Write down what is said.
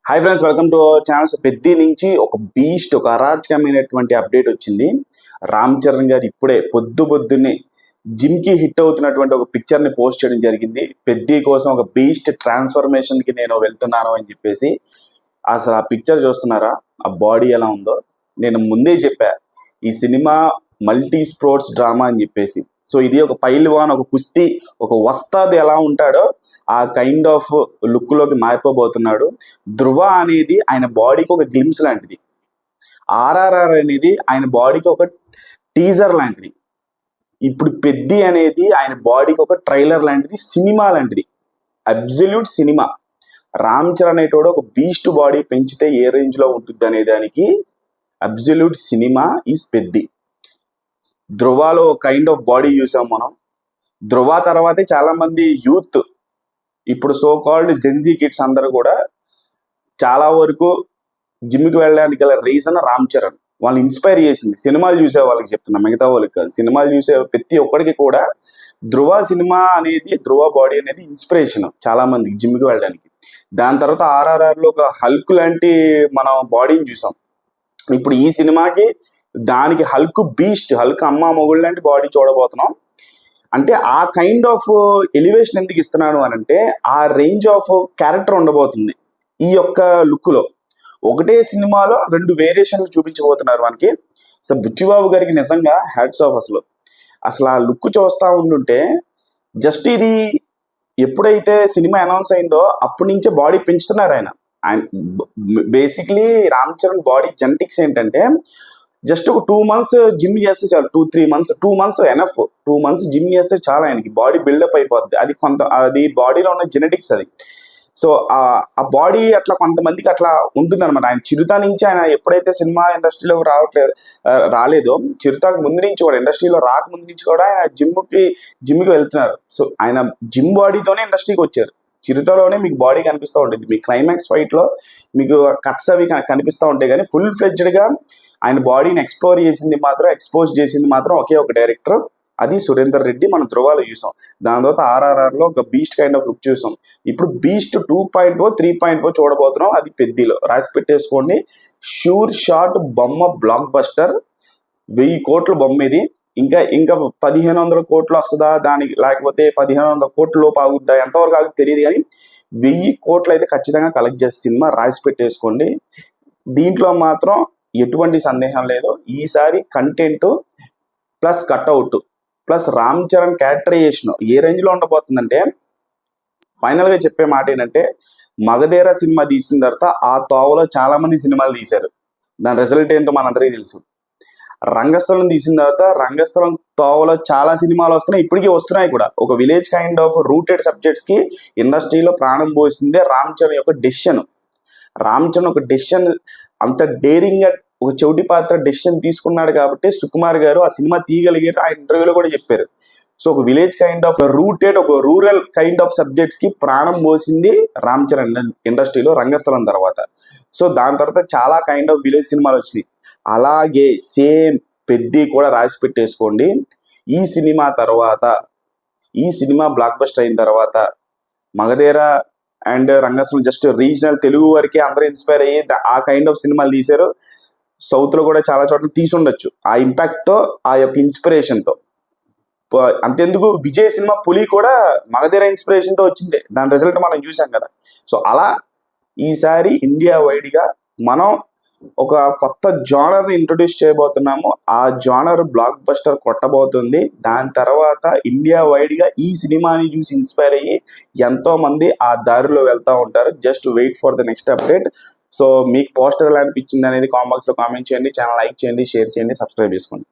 Hi friends, welcome to our channel. So Peddi నుంచి ఒక beast, ఒక అరాచకమైనటువంటి అప్డేట్ వచ్చింది. రామ్ చరణ్ గారు ఇప్పుడే పొద్దున్నే జిమ్కి హిట్ అవుతున్నటువంటి ఒక పిక్చర్ని పోస్ట్ చేయడం జరిగింది. పెద్ది కోసం ఒక బీస్ట్ ట్రాన్స్ఫర్మేషన్కి నేను వెళ్తున్నాను అని చెప్పేసి. అసలు ఆ పిక్చర్ చూస్తున్నారా? ఆ బాడీ ఎలా ఉందో నేను ముందే చెప్పా, ఈ సినిమా మల్టీ స్పోర్ట్స్ డ్రామా అని చెప్పేసి. సో ఇది ఒక పైల్వాన్, ఒక కుస్తీ, ఒక వస్తాద్ ఎలా ఉంటాడో ఆ కైండ్ ఆఫ్ లుక్లోకి మారిపోబోతున్నాడు. ధృవ అనేది ఆయన బాడీకి ఒక గ్లిమ్స్ లాంటిది. ఆర్ఆర్ఆర్ అనేది ఆయన బాడీకి ఒక టీజర్ లాంటిది. ఇప్పుడు పెద్ది అనేది ఆయన బాడీకి ఒక ట్రైలర్ లాంటిది, సినిమా లాంటిది, అబ్సల్యూట్ సినిమా. రామ్ చరణ్ అనేటోడు ఒక బీస్ట్ బాడీ పెంచితే ఏ రేంజ్లో ఉంటుంది అనే దానికి అబ్సల్యూట్ సినిమా ఈజ్ పెద్ది. ధృవాలో కైండ్ ఆఫ్ బాడీ చూసాం మనం. ధృవ తర్వాతే చాలా మంది యూత్, ఇప్పుడు సో కాల్డ్ జెన్జీ కిడ్స్ అందరూ కూడా చాలా వరకు జిమ్కి వెళ్ళడానికి గల రీజన్ రామ్ చరణ్. వాళ్ళని ఇన్స్పైర్ చేసింది. సినిమాలు చూసే వాళ్ళకి చెప్తున్నా, మిగతా వాళ్ళకి కాదు. సినిమాలు చూసే ప్రతి ఒక్కడికి కూడా ధృవ సినిమా అనేది, ధృవ బాడీ అనేది ఇన్స్పిరేషన్ చాలా మందికి జిమ్కి వెళ్ళడానికి. దాని తర్వాత ఆర్ఆర్ఆర్లో ఒక హల్క్ లాంటి మనం బాడీని చూసాం. ఇప్పుడు ఈ సినిమాకి దానికి హల్క్ బీస్ట్, హల్క్ అమ్మ మొగుడు లాంటి బాడీ చూడబోతున్నాం. అంటే ఆ కైండ్ ఆఫ్ ఎలివేషన్ ఎందుకు ఇస్తున్నాను అని అంటే, ఆ రేంజ్ ఆఫ్ క్యారెక్టర్ ఉండబోతుంది ఈ యొక్క లుక్లో. ఒకటే సినిమాలో రెండు వేరియేషన్లు చూపించబోతున్నారు మనకి. సో బుచ్చిబాబు గారికి నిజంగా హ్యాట్స్ ఆఫ్. అసలు ఆ లుక్ చూస్తూ ఉంటుంటే, జస్ట్ ఇది ఎప్పుడైతే సినిమా అనౌన్స్ అయిందో అప్పటి నుంచే బాడీ పెంచుతున్నారు ఆయన. Basically Ram Charan body genetics ఏంటంటే, జస్ట్ ఒక 2 months జిమ్ చేస్తే చాలు. 2 months ఎనఫ్. 2 months జిమ్ చేస్తే చాలా, ఆయనకి బాడీ బిల్డప్ అయిపోద్ది. అది బాడీలో ఉన్న జెనెటిక్స్ అది. సో ఆ బాడీ అట్లా కొంతమందికి అట్లా ఉంటుంది అనమాట. ఆయన చిరుత నుంచి, ఆయన ఎప్పుడైతే సినిమా ఇండస్ట్రీలోకి రాలేదో, చిరుతకు ముందు నుంచి కూడా, ఇండస్ట్రీలో రాకముందు నుంచి కూడా ఆయన జిమ్కి వెళ్తున్నారు. సో ఆయన జిమ్ బాడీతోనే ఇండస్ట్రీకి వచ్చారు. చిరుతలోనే మీకు బాడీ కనిపిస్తూ ఉంటుంది. మీ క్లైమాక్స్ ఫైట్లో మీకు కట్స్ అవి కనిపిస్తూ ఉంటాయి. కానీ ఫుల్ ఫ్లెడ్జ్డ్గా ఆయన బాడీని ఎక్స్పోజ్ చేసింది మాత్రం ఒకే ఒక డైరెక్టర్, అది సురేందర్ రెడ్డి. మనం ధృవాలో చూసాం. దాని తర్వాత ఆర్ఆర్ఆర్లో ఒక బీస్ట్ కైండ్ ఆఫ్ లుక్ చూసాం. ఇప్పుడు బీస్ట్ 2.0, 3.0 చూడబోతున్నాం. అది పెద్దిలో రాసి పెట్టేసుకోండి. షూర్ షాట్ బొమ్మ, బ్లాక్ బస్టర్. 1000 కోట్ల బొమ్మ ఇది. ఇంకా 1500 కోట్లు వస్తుందా దానికి, లేకపోతే 1500 కోట్ల లోపు ఆగుద్దా, ఎంతవరకు ఆగుద్ది తెలియదు. కానీ 1000 కోట్లు అయితే ఖచ్చితంగా కలెక్ట్ చేసే సినిమా, రాసి పెట్టేసుకోండి. దీంట్లో మాత్రం ఎటువంటి సందేహం లేదు. ఈసారి content plus cutout plus Ram Charan characterization ఏ రేంజ్లో ఉండబోతుందంటే, ఫైనల్గా చెప్పే మాట ఏంటంటే, మగధీర సినిమా తీసిన తర్వాత ఆ తోవలో చాలామంది సినిమాలు తీశారు. దాని రిజల్ట్ ఏంటో మనందరికీ తెలుసు. రంగస్థలం తీసిన తర్వాత రంగస్థలం తోవలో చాలా సినిమాలు వస్తున్నాయి, ఇప్పటికీ వస్తున్నాయి కూడా. ఒక విలేజ్ కైండ్ ఆఫ్ రూటెడ్ సబ్జెక్ట్స్కి ఇండస్ట్రీలో ప్రాణం పోసిందే రామ్ చరణ్ యొక్క డెసిషన్. రామ్ చరణ్ ఒక డెసిషన్ అంత డేరింగ్గా ఒక చెవిటి పాత్ర డెసిషన్ తీసుకున్నాడు కాబట్టి సుకుమార్ గారు ఆ సినిమా తీయగలిగారు. ఆ ఇంటర్వ్యూలో కూడా చెప్పారు. సో ఒక విలేజ్ కైండ్ ఆఫ్ రూటెడ్, ఒక రూరల్ కైండ్ ఆఫ్ సబ్జెక్ట్స్కి ప్రాణం పోసింది రామ్ చరణ్ ఇండస్ట్రీలో రంగస్థలం తర్వాత. సో దాని తర్వాత చాలా కైండ్ ఆఫ్ విలేజ్ సినిమాలు వచ్చినాయి. అలాగే సేమ్ పెద్ది కూడా రాసి పెట్టేసుకోండి. ఈ సినిమా బ్లాక్ బస్టర్ అయిన తర్వాత Magadheera and Rangasthalam just regional Telugu వరకే అందరూ ఇన్స్పైర్ అయ్యి ఆ కైండ్ ఆఫ్ సినిమాలు తీశారు. సౌత్లో కూడా చాలా చోట్ల తీసుండొచ్చు. ఆ ఇంపాక్ట్తో, ఆ యొక్క ఇన్స్పిరేషన్తో. అంతెందుకు, విజయ్ సినిమా పులి కూడా మగధీర ఇన్స్పిరేషన్తో వచ్చింది. దాని రిజల్ట్ మనం చూసాం కదా. సో అలా ఈసారి ఇండియా వైడ్గా మనం ఒక కొత్త జానర్ని ఇంట్రొడ్యూస్ చేయబోతున్నాము. ఆ జానర్ బ్లాక్ బస్టర్ కొట్టబోతుంది. దాని తర్వాత ఇండియా వైడ్గా ఈ సినిమాని చూసి ఇన్స్పైర్ అయ్యి ఎంతోమంది ఆ దారిలో వెళ్తూ ఉంటారు. Just wait for the next update. So మీకు పోస్టర్ ఎలా అనిపించింది అనేది కామెంట్ బాక్స్లో కామెంట్ చేయండి. ఛానల్ లైక్ చేయండి, షేర్ చేయండి, సబ్స్క్రైబ్ చేసుకోండి.